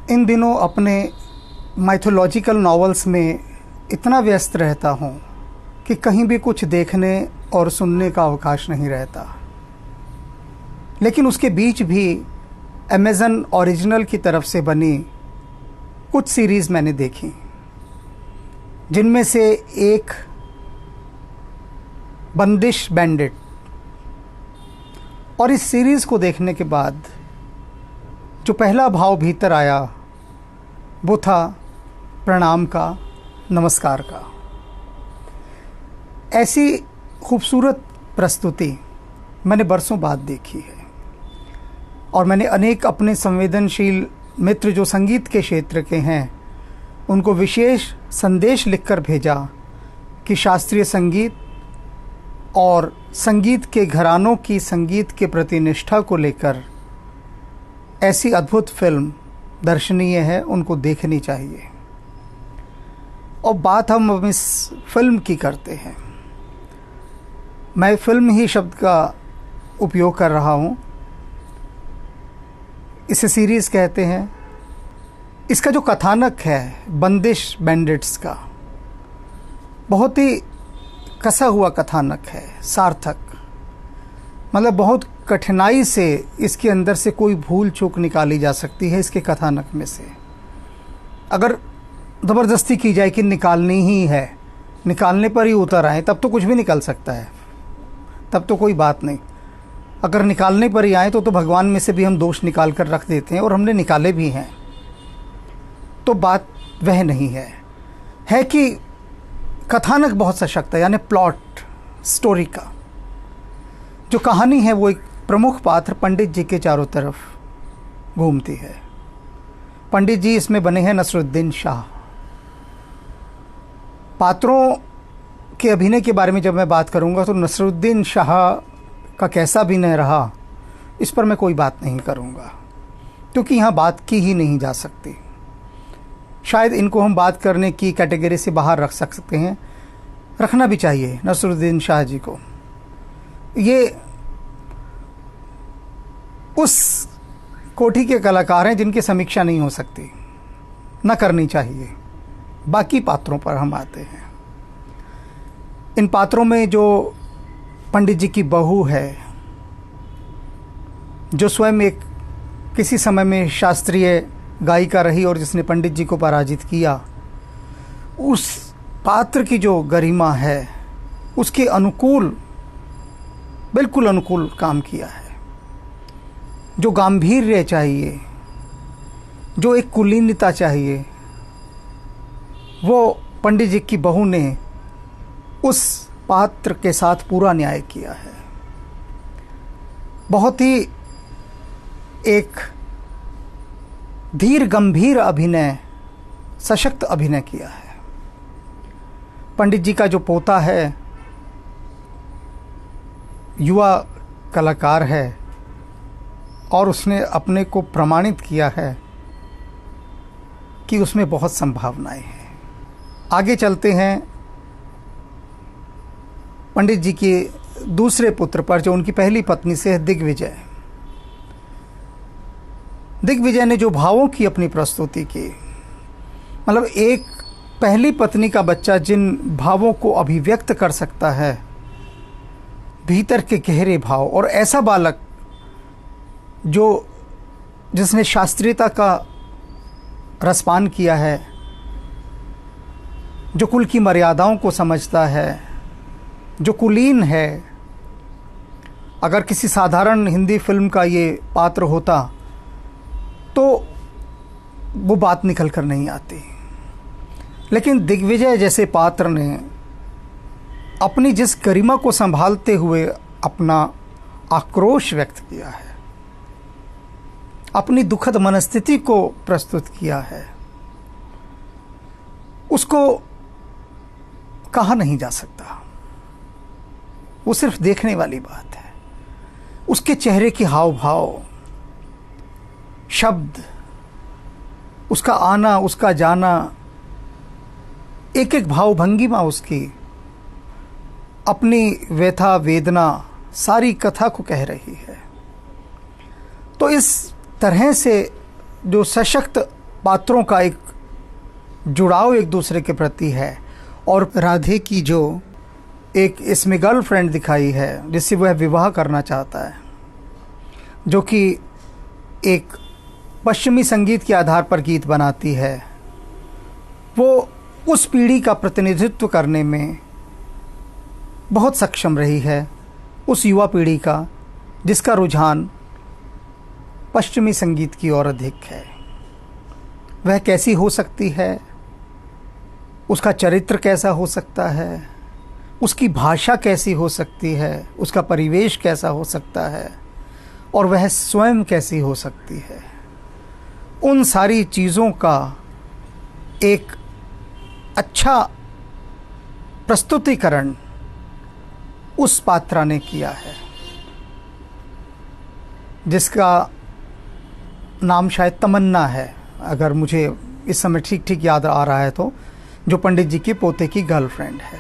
इन दिनों अपने mythological novels में इतना व्यस्त रहता हूँ कि कहीं भी कुछ देखने और सुनने का अवकाश नहीं रहता। लेकिन उसके बीच भी अमेज़न ओरिजिनल की तरफ से बनी कुछ सीरीज़ मैंने देखी, जिनमें से एक बंदिश बैंडिट। और इस सीरीज़ को देखने के बाद जो पहला भाव भीतर आया वो था प्रणाम का, नमस्कार का। ऐसी खूबसूरत प्रस्तुति मैंने बरसों बाद देखी है और मैंने अनेक अपने संवेदनशील मित्र जो संगीत के क्षेत्र के हैं उनको विशेष संदेश लिखकर भेजा कि शास्त्रीय संगीत और संगीत के घरानों की संगीत के प्रति निष्ठा को लेकर ऐसी अद्भुत फिल्म दर्शनीय है, उनको देखनी चाहिए। और बात हम अब इस फिल्म की करते हैं। मैं फिल्म ही शब्द का उपयोग कर रहा हूँ, इसे सीरीज़ कहते हैं। इसका जो कथानक है बंदिश बैंडिट्स का, बहुत ही कसा हुआ कथानक है, सार्थक। मतलब बहुत कठिनाई से इसके अंदर से कोई भूल चूक निकाली जा सकती है इसके कथानक में से। अगर ज़बरदस्ती की जाए कि निकालनी ही है, निकालने पर ही उतर आए, तब तो कुछ भी निकल सकता है, तब तो कोई बात नहीं। अगर निकालने पर ही आए तो भगवान में से भी हम दोष निकाल कर रख देते हैं, और हमने निकाले भी हैं। तो बात वह नहीं है कि कथानक बहुत सशक्त है, यानी प्लॉट स्टोरी का जो कहानी है वो एक प्रमुख पात्र पंडित जी के चारों तरफ घूमती है। पंडित जी इसमें बने हैं नसरुद्दीन शाह। पात्रों के अभिनय के बारे में जब मैं बात करूंगा तो नसरुद्दीन शाह का कैसा अभिनय रहा इस पर मैं कोई बात नहीं करूंगा, क्योंकि यहाँ बात की ही नहीं जा सकती। शायद इनको हम बात करने की कैटेगरी से बाहर रख सकते हैं, रखना भी चाहिए नसरुद्दीन शाह जी को। ये उस कोटि के कलाकार हैं जिनकी समीक्षा नहीं हो सकती, न करनी चाहिए। बाकी पात्रों पर हम आते हैं। इन पात्रों में जो पंडित जी की बहू है, जो स्वयं एक किसी समय में शास्त्रीय गायिका रही और जिसने पंडित जी को पराजित किया, उस पात्र की जो गरिमा है उसके अनुकूल, बिल्कुल अनुकूल काम किया है। जो गांभीर्य चाहिए, जो एक कुलीनता चाहिए, वो पंडित जी की बहू ने उस पात्र के साथ पूरा न्याय किया है। बहुत ही एक धीर गंभीर अभिनय, सशक्त अभिनय किया है। पंडित जी का जो पोता है, युवा कलाकार है और उसने अपने को प्रमाणित किया है कि उसमें बहुत संभावनाएं हैं। आगे चलते हैं पंडित जी के दूसरे पुत्र पर, जो उनकी पहली पत्नी से है, दिग्विजय। दिग्विजय ने जो भावों की अपनी प्रस्तुति की, मतलब एक पहली पत्नी का बच्चा जिन भावों को अभिव्यक्त कर सकता है, भीतर के गहरे भाव, और ऐसा बालक जिसने शास्त्रीयता का रसपान किया है, जो कुल की मर्यादाओं को समझता है, जो कुलीन है। अगर किसी साधारण हिंदी फिल्म का ये पात्र होता तो वो बात निकल कर नहीं आती, लेकिन दिग्विजय जैसे पात्र ने अपनी जिस गरिमा को संभालते हुए अपना आक्रोश व्यक्त किया है, अपनी दुखद मनस्थिति को प्रस्तुत किया है, उसको कहा नहीं जा सकता। वो सिर्फ देखने वाली बात है। उसके चेहरे के हाव भाव, शब्द, उसका आना, उसका जाना, एक एक भाव भंगिमा उसकी अपनी व्यथा वेदना सारी कथा को कह रही है। तो इस तरह से जो सशक्त पात्रों का एक जुड़ाव एक दूसरे के प्रति है, और राधे की जो एक इसमें गर्लफ्रेंड दिखाई है जिससे वह विवाह करना चाहता है, जो कि एक पश्चिमी संगीत के आधार पर गीत बनाती है, वो उस पीढ़ी का प्रतिनिधित्व करने में बहुत सक्षम रही है, उस युवा पीढ़ी का जिसका रुझान पश्चिमी संगीत की ओर अधिक है। वह कैसी हो सकती है, उसका चरित्र कैसा हो सकता है, उसकी भाषा कैसी हो सकती है, उसका परिवेश कैसा हो सकता है, और वह स्वयं कैसी हो सकती है, उन सारी चीज़ों का एक अच्छा प्रस्तुतिकरण उस पात्रा ने किया है, जिसका नाम शायद तमन्ना है, अगर मुझे इस समय ठीक ठीक याद आ रहा है तो, जो पंडित जी के पोते की गर्लफ्रेंड है।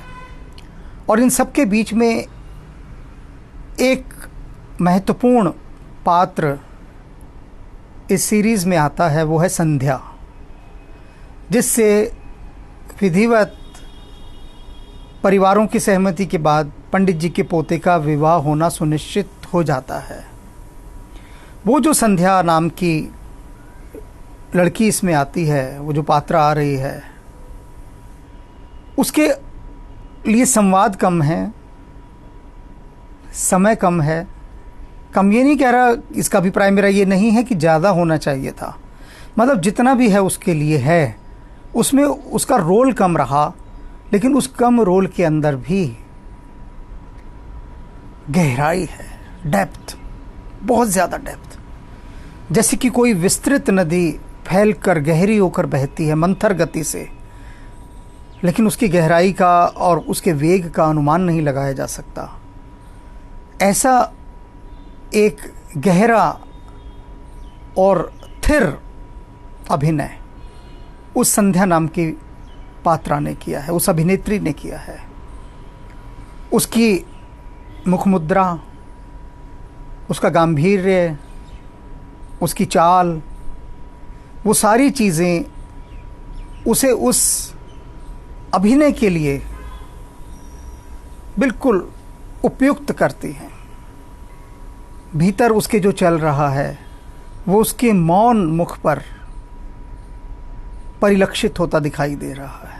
और इन सब के बीच में एक महत्वपूर्ण पात्र इस सीरीज़ में आता है, वो है संध्या, जिससे विधिवत परिवारों की सहमति के बाद पंडित जी के पोते का विवाह होना सुनिश्चित हो जाता है। वो जो संध्या नाम की लड़की इसमें आती है, वो जो पात्रा आ रही है, उसके लिए संवाद कम है, समय कम है। कम ये नहीं कह रहा, इसका अभिप्राय मेरा ये नहीं है कि ज़्यादा होना चाहिए था, मतलब जितना भी है उसके लिए है, उसमें उसका रोल कम रहा, लेकिन उस कम रोल के अंदर भी गहराई है, डेप्थ, बहुत ज़्यादा डेप्थ। जैसे कि कोई विस्तृत नदी फैल कर गहरी होकर बहती है मंथर गति से, लेकिन उसकी गहराई का और उसके वेग का अनुमान नहीं लगाया जा सकता। ऐसा एक गहरा और स्थिर अभिनय उस संध्या नाम की पात्रा ने किया है, उस अभिनेत्री ने किया है। उसकी मुखमुद्रा, उसका गांभीर्य, उसकी चाल, वो सारी चीज़ें उसे उस अभिनय के लिए बिल्कुल उपयुक्त करती हैं। भीतर उसके जो चल रहा है वो उसके मौन मुख पर परिलक्षित होता दिखाई दे रहा है।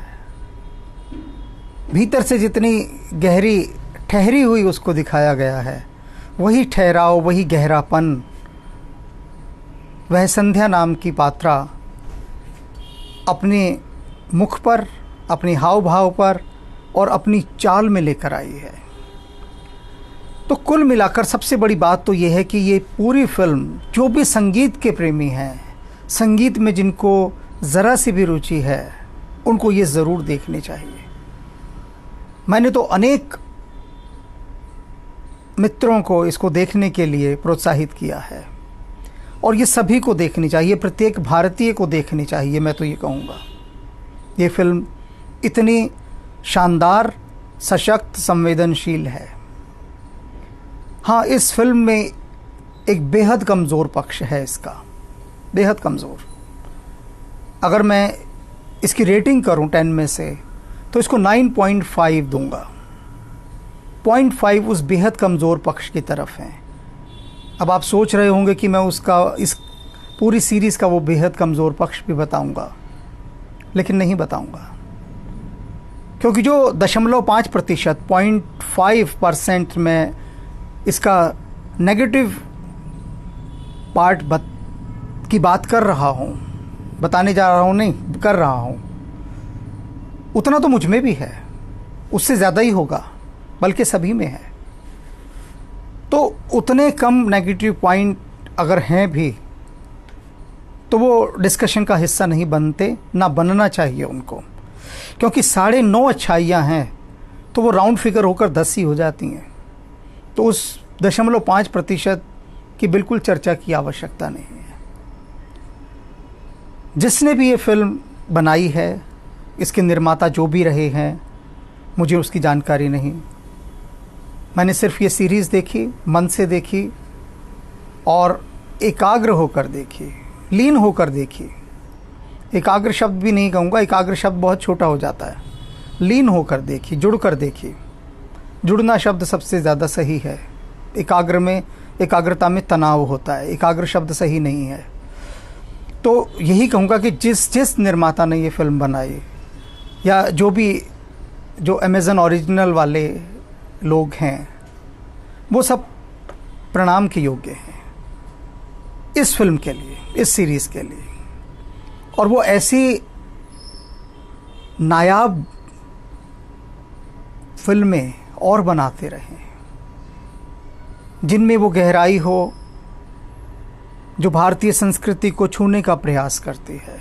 भीतर से जितनी गहरी ठहरी हुई उसको दिखाया गया है, वही ठहराव, वही गहरापन वह संध्या नाम की पात्रा अपने मुख पर, अपने हाव भाव पर और अपनी चाल में लेकर आई है। तो कुल मिलाकर सबसे बड़ी बात तो ये है कि ये पूरी फिल्म, जो भी संगीत के प्रेमी हैं, संगीत में जिनको ज़रा सी भी रुचि है, उनको ये ज़रूर देखनी चाहिए। मैंने तो अनेक मित्रों को इसको देखने के लिए प्रोत्साहित किया है, और ये सभी को देखनी चाहिए, प्रत्येक भारतीय को देखनी चाहिए। मैं तो ये कहूँगा, ये फिल्म इतनी शानदार, सशक्त, संवेदनशील है। हाँ, इस फिल्म में एक बेहद कमज़ोर पक्ष है इसका, बेहद कमज़ोर। अगर मैं इसकी रेटिंग करूं 10 में से, तो इसको 9.5 दूंगा। 0.5 उस बेहद कमज़ोर पक्ष की तरफ है। अब आप सोच रहे होंगे कि मैं उसका, इस पूरी सीरीज़ का वो बेहद कमज़ोर पक्ष भी बताऊंगा, लेकिन नहीं बताऊंगा, क्योंकि जो 0.5%, 0.5% में इसका नेगेटिव पार्ट की बात कर रहा हूँ, बताने जा रहा हूँ, नहीं कर रहा हूँ, उतना तो मुझ में भी है, उससे ज़्यादा ही होगा, बल्कि सभी में है। तो उतने कम नेगेटिव पॉइंट अगर हैं भी, तो वो डिस्कशन का हिस्सा नहीं बनते, ना बनना चाहिए उनको, क्योंकि 9.5 अच्छाइयाँ हैं तो वो राउंड फिगर होकर 10 ही हो जाती हैं। तो उस 0.5% की बिल्कुल चर्चा की आवश्यकता नहीं है। जिसने भी ये फिल्म बनाई है, इसके निर्माता जो भी रहे हैं, मुझे उसकी जानकारी नहीं। मैंने सिर्फ ये सीरीज़ देखी, मन से देखी और एकाग्र होकर देखी, लीन होकर देखी। एकाग्र शब्द भी नहीं कहूँगा, एकाग्र शब्द बहुत छोटा हो जाता है। लीन होकर देखिए, जुड़ कर देखिए। जुड़ना शब्द सबसे ज़्यादा सही है। एकाग्रता में तनाव होता है, एकाग्र शब्द सही नहीं है। तो यही कहूँगा कि जिस निर्माता ने ये फिल्म बनाई, या जो अमेज़न ओरिजिनल वाले लोग हैं, वो सब प्रणाम के योग्य हैं इस फिल्म के लिए, इस सीरीज़ के लिए। और वो ऐसी नायाब फिल्में और बनाते रहें जिनमें वो गहराई हो, जो भारतीय संस्कृति को छूने का प्रयास करती है,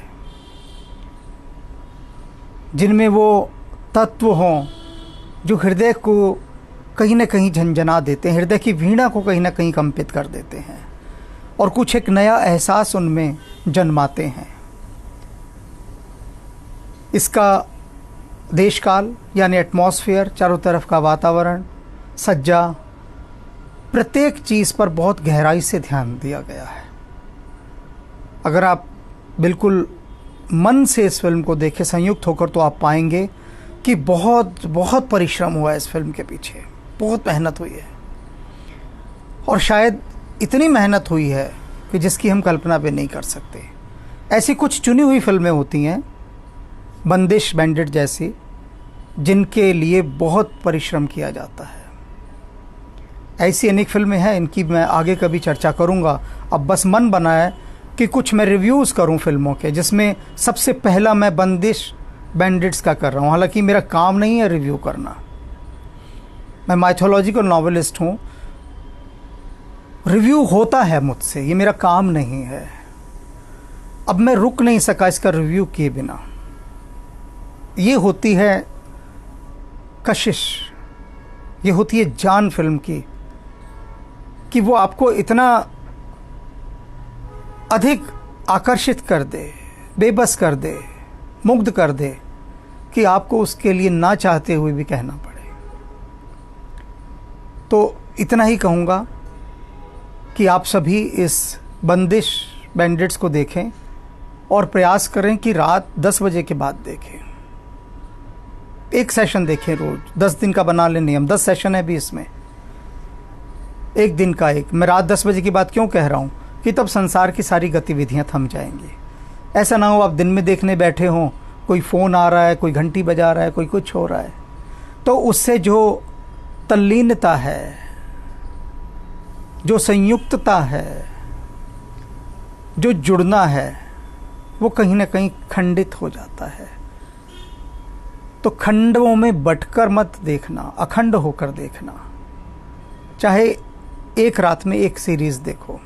जिनमें वो तत्व हों जो हृदय को कहीं ना कहीं झंझना देते हैं, हृदय की वीणा को कहीं ना कहीं कंपित कर देते हैं और कुछ एक नया एहसास उनमें जन्माते हैं। इसका देशकाल यानी एटमॉस्फेयर, चारों तरफ का वातावरण, सज्जा, प्रत्येक चीज़ पर बहुत गहराई से ध्यान दिया गया है। अगर आप बिल्कुल मन से इस फिल्म को देखें संयुक्त होकर, तो आप पाएंगे कि बहुत बहुत परिश्रम हुआ है इस फिल्म के पीछे, बहुत मेहनत हुई है। और शायद इतनी मेहनत हुई है कि जिसकी हम कल्पना भी नहीं कर सकते। ऐसी कुछ चुनी हुई फिल्में होती हैं, बंदिश बैंडिट जैसी, जिनके लिए बहुत परिश्रम किया जाता है। ऐसी अनेक फिल्में हैं, इनकी मैं आगे कभी चर्चा करूंगा। अब बस मन बना है कि कुछ मैं रिव्यूज़ करूं फिल्मों के, जिसमें सबसे पहला मैं बंदिश बैंडिट्स का कर रहा हूं। हालांकि मेरा काम नहीं है रिव्यू करना, मैं माइथोलॉजिकल नॉवेलिस्ट हूं, रिव्यू होता है मुझसे, ये मेरा काम नहीं है। अब मैं रुक नहीं सका इसका रिव्यू किए बिना। ये होती है कशिश, ये होती है जान फिल्म की, कि वो आपको इतना अधिक आकर्षित कर दे, बेबस कर दे, मुग्ध कर दे, कि आपको उसके लिए ना चाहते हुए भी कहना पड़े। तो इतना ही कहूँगा कि आप सभी इस बंदिश बैंडिट्स को देखें और प्रयास करें कि रात 10 बजे के बाद देखें। एक सेशन देखें रोज, 10 दिन का बना लें नियम। 10 सेशन है भी इसमें, एक दिन का एक। मैं रात 10 बजे की बात क्यों कह रहा हूँ कि तब संसार की सारी गतिविधियाँ थम जाएंगी। ऐसा ना हो आप दिन में देखने बैठे हों, कोई फ़ोन आ रहा है, कोई घंटी बजा रहा है, कोई कुछ हो रहा है, तो उससे जो तल्लीनता है, जो संयुक्तता है, जो जुड़ना है, वो कहीं ना कहीं खंडित हो जाता है। तो खंडों में बंटकर मत देखना, अखंड होकर देखना। चाहे एक रात में एक सीरीज़ देखो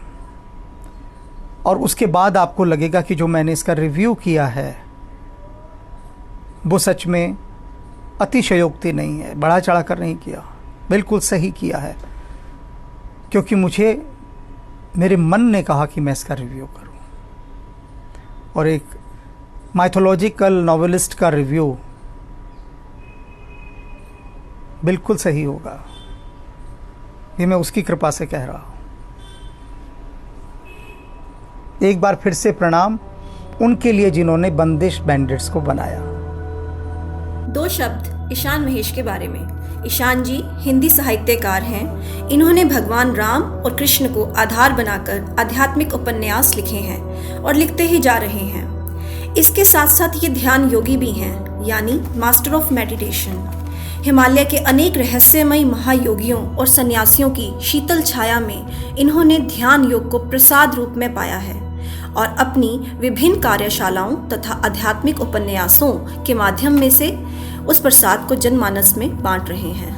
और उसके बाद आपको लगेगा कि जो मैंने इसका रिव्यू किया है वो सच में अतिशयोक्ति नहीं है, बढ़ा चढ़ा कर नहीं किया, बिल्कुल सही किया है, क्योंकि मेरे मन ने कहा कि मैं इसका रिव्यू करूं। और एक माइथोलॉजिकल नॉवेलिस्ट का रिव्यू बिल्कुल सही होगा, ये मैं उसकी कृपा से कह रहा हूं। एक बार फिर से प्रणाम उनके लिए जिन्होंने बंदिश बैंडिट्स को बनाया। 2 शब्द ईशान महेश के बारे में। ईशान जी हिंदी साहित्यकार हैं। इन्होंने भगवान राम और कृष्ण को आधार बनाकर आध्यात्मिक उपन्यास लिखे हैं और लिखते ही जा रहे हैं। इसके साथ साथ ये ध्यान योगी भी हैं, यानी मास्टर ऑफ मेडिटेशन। हिमालय के अनेक रहस्यमयी महायोगियों और सन्यासियों की शीतल छाया में इन्होंने ध्यान योग को प्रसाद रूप में पाया है और अपनी विभिन्न कार्यशालाओं तथा आध्यात्मिक उपन्यासों के माध्यम में से उस प्रसाद को जनमानस में बांट रहे हैं।